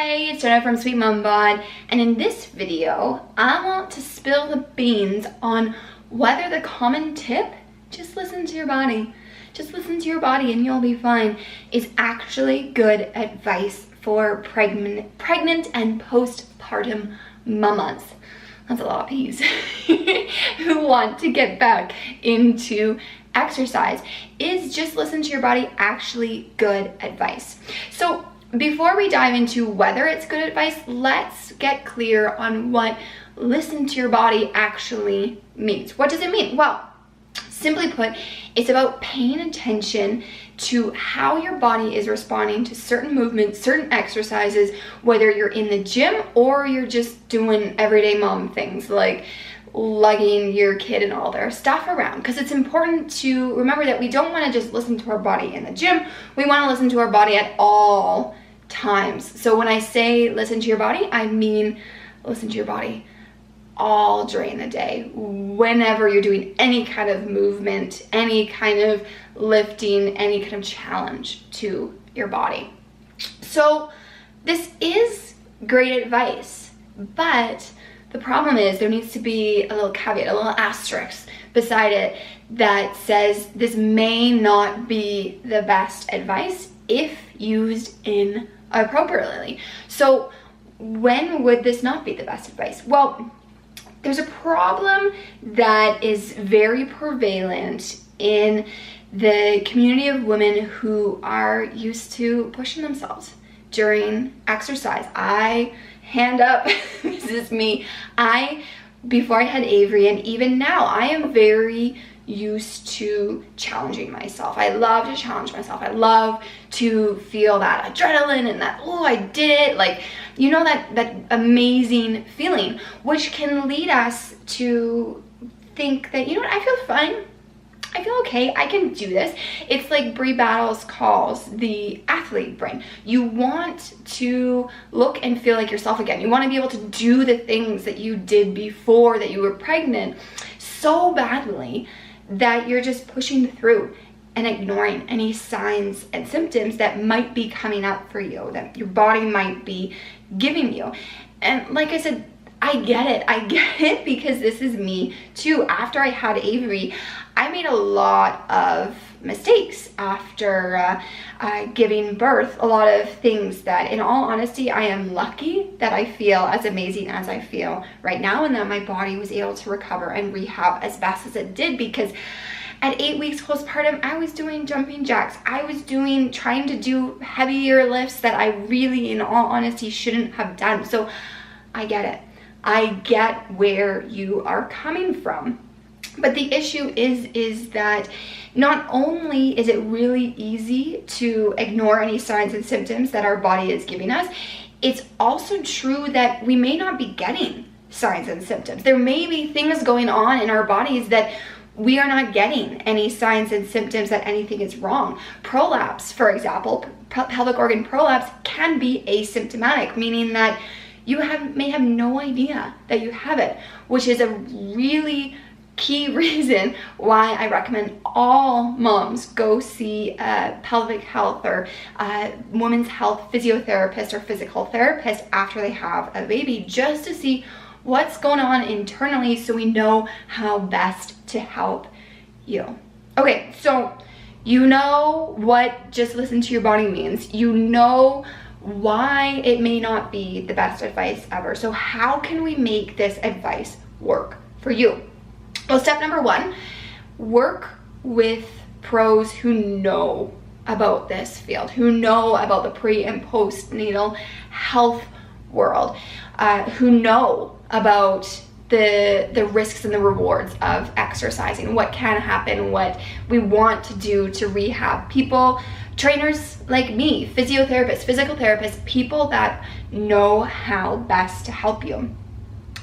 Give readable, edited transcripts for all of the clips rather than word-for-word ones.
Hey, it's Jenna from Sweet Mom Bod, and in this video, I want to spill the beans on whether the common tip, just listen to your body, just listen to your body and you'll be fine, is actually good advice for pregnant and postpartum mamas. That's a lot of P's. Who want to get back into exercise. Is just listen to your body actually good advice? So before we dive into whether it's good advice, let's get clear on what listen to your body actually means. What does it mean? Well, simply put, it's about paying attention to how your body is responding to certain movements, certain exercises, whether you're in the gym or you're just doing everyday mom things like lugging your kid and all their stuff around. Because it's important to remember that we don't want to just listen to our body in the gym. We want to listen to our body at all times. So when I say listen to your body, I mean listen to your body all during the day, whenever you're doing any kind of movement, any kind of lifting, any kind of challenge to your body. So this is great advice, but the problem is there needs to be a little caveat, a little asterisk beside it that says this may not be the best advice if used inappropriately. So when would this not be the best advice? Well, there's a problem that is very prevalent in the community of women who are used to pushing themselves during exercise. Hand up, this is me. Before I had Avery, and even now, I am very used to challenging myself. I love to challenge myself. I love to feel that adrenaline and that, oh, I did it. Like, you know, that amazing feeling, which can lead us to think that, you know what, I feel fine. I feel okay, I can do this. It's like Brie Battles calls the athlete brain. You want to look and feel like yourself again. You want to be able to do the things that you did before that you were pregnant so badly that you're just pushing through and ignoring any signs and symptoms that might be coming up for you, that your body might be giving you. And like I said, I get it because this is me too. After I had Avery, I made a lot of mistakes after giving birth, a lot of things that, in all honesty, I am lucky that I feel as amazing as I feel right now and that my body was able to recover and rehab as best as it did, because at 8 weeks postpartum, I was doing jumping jacks. I was trying to do heavier lifts that I really, in all honesty, shouldn't have done. So I get it. I get where you are coming from. But the issue is that not only is it really easy to ignore any signs and symptoms that our body is giving us, it's also true that we may not be getting signs and symptoms. There may be things going on in our bodies that we are not getting any signs and symptoms that anything is wrong. Prolapse, for example, pelvic organ prolapse can be asymptomatic, meaning that you may have no idea that you have it, which is a really key reason why I recommend all moms go see a pelvic health or women's health physiotherapist or physical therapist after they have a baby, just to see what's going on internally so we know how best to help you. Okay, so you know what just listen to your body means. You know why it may not be the best advice ever. So how can we make this advice work for you? Well, step number one, work with pros who know about this field, who know about the pre and postnatal health world, who know about the risks and the rewards of exercising, what can happen, what we want to do to rehab. People, trainers like me, physiotherapists, physical therapists, people that know how best to help you.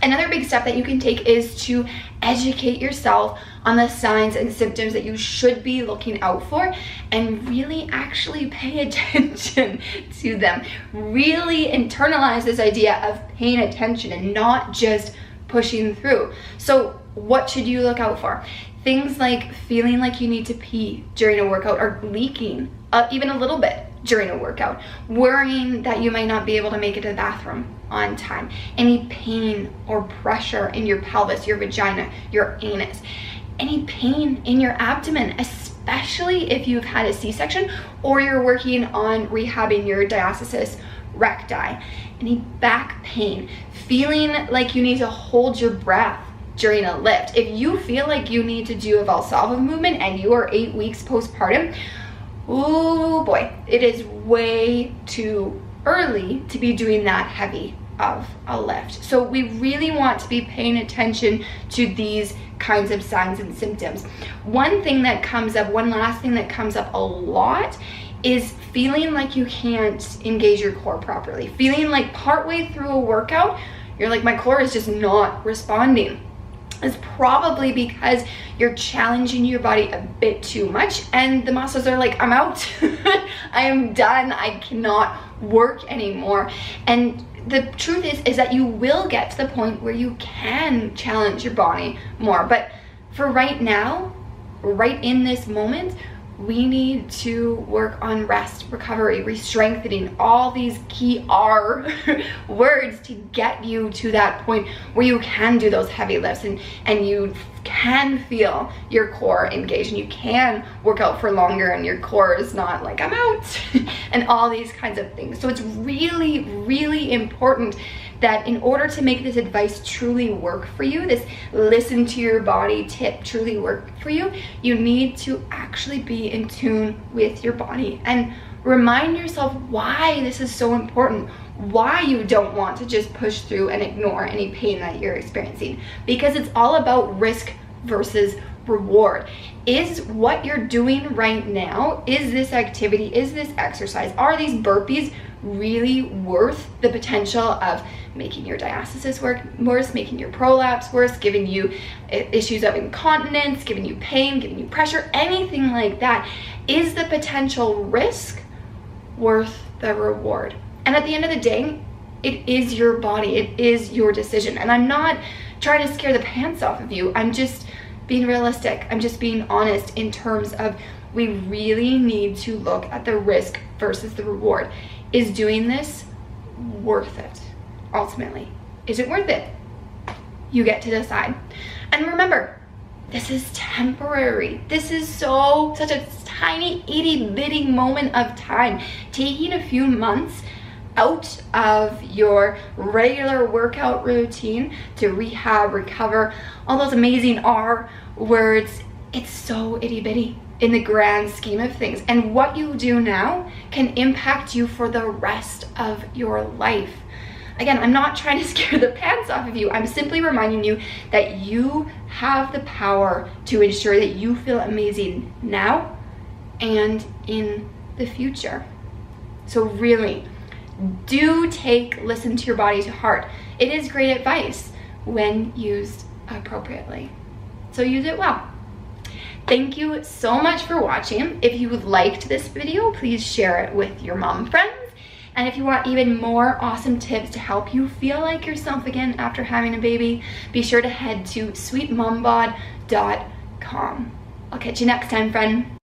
Another big step that you can take is to educate yourself on the signs and symptoms that you should be looking out for and really actually pay attention to them. Really internalize this idea of paying attention and not just pushing through. So what should you look out for? Things like feeling like you need to pee during a workout or leaking even a little bit during a workout, worrying that you might not be able to make it to the bathroom on time, any pain or pressure in your pelvis, your vagina, your anus, any pain in your abdomen, especially if you've had a C-section or you're working on rehabbing your diastasis recti, any back pain, feeling like you need to hold your breath during a lift. If you feel like you need to do a Valsalva movement and you are 8 weeks postpartum, oh boy, it is way too early to be doing that heavy of a lift. So we really want to be paying attention to these kinds of signs and symptoms. One last thing that comes up a lot is feeling like you can't engage your core properly. Feeling like partway through a workout, you're like, my core is just not responding. It's probably because you're challenging your body a bit too much and the muscles are like, I'm out. I am done. I cannot work anymore. And the truth is that you will get to the point where you can challenge your body more. But for right now, right in this moment, we need to work on rest, recovery, re-strengthening, all these key R words to get you to that point where you can do those heavy lifts and you can feel your core engaged and you can work out for longer and your core is not like, I'm out, and all these kinds of things. So it's really, really important that in order to make this advice truly work for you, this listen to your body tip truly work for you, you need to actually be in tune with your body and remind yourself why this is so important, why you don't want to just push through and ignore any pain that you're experiencing. Because it's all about risk versus reward. Is what you're doing right now, is this activity, is this exercise, are these burpees really worth the potential of making your diastasis worse, making your prolapse worse, giving you issues of incontinence, giving you pain, giving you pressure, anything like that? Is the potential risk worth the reward? And at the end of the day, it is your body, it is your decision. And I'm not trying to scare the pants off of you. I'm just being realistic. I'm just being honest in terms of we really need to look at the risk versus the reward. Is doing this worth it? Ultimately, is it worth it? You get to decide. And remember, this is temporary. This is such a tiny itty bitty moment of time. Taking a few months out of your regular workout routine to rehab, recover, all those amazing R words, it's so itty bitty in the grand scheme of things. And what you do now can impact you for the rest of your life. Again, I'm not trying to scare the pants off of you. I'm simply reminding you that you have the power to ensure that you feel amazing now and in the future. So really, do listen to your body to heart. It is great advice when used appropriately. So use it well. Thank you so much for watching. If you liked this video, please share it with your mom friends. And if you want even more awesome tips to help you feel like yourself again after having a baby, be sure to head to sweetmombod.com. I'll catch you next time, friend.